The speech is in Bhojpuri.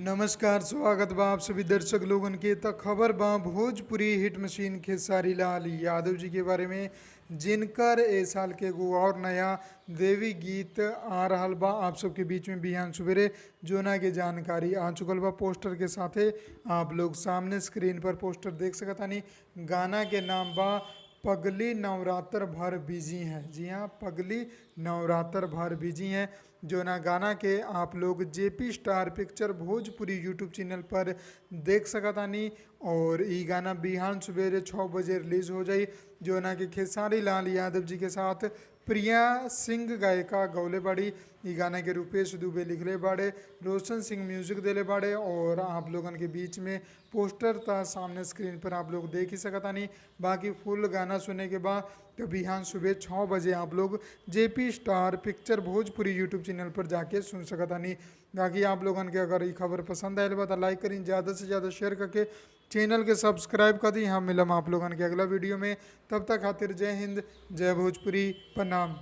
नमस्कार, स्वागत बा आप सभी दर्शक लोगन के। त खबर बा भोजपुरी हिट मशीन खेसारी लाल यादव जी के बारे में, जिनकर ए साल के एगो और नया देवी गीत आ रहल बा आप सबके बीच में बिहान सुबेरे जोना के जानकारी आ चुकल बा पोस्टर के साथे। आप लोग सामने स्क्रीन पर पोस्टर देख सकतानी। गाना के नाम बा पगली नवरात्र भर बिजी हैं। जी हाँ, पगली नवरात्र भर बिजी हैं। जो ना गाना के आप लोग JP star picture Bhojpuri YouTube channel पर देख सकतानी। और ई गाना बिहान सुबेरे 6 बजे रिलीज हो जाई। जो ना कि खेसारी लाल यादव जी के साथ प्रिया सिंह गायिका गौले बाड़ी। ई गाना के रूपेश दुबे लिखले बाड़े, रोशन सिंह म्यूजिक देले बाड़े। और आप लोगन के बीच में पोस्टर था सामने स्क्रीन पर आप लोग देख ही सकतानी। बाकी फुल गाना सुने के बाद तो बिहान सुबह 6 बजे आप लोग JP star picture Bhojpuri YouTube channel पर जाके सुन सकतानी। बाकी आप लोगन के अगर ये खबर पसंद आए बा तो लाइक करी, ज़्यादा से ज़्यादा शेयर करके चैनल के सब्सक्राइब कर दी। हम मिलम आप लोगन के अगला वीडियो में। तब तक खातिर जय हिंद, जय भोजपुरी, प्रणाम।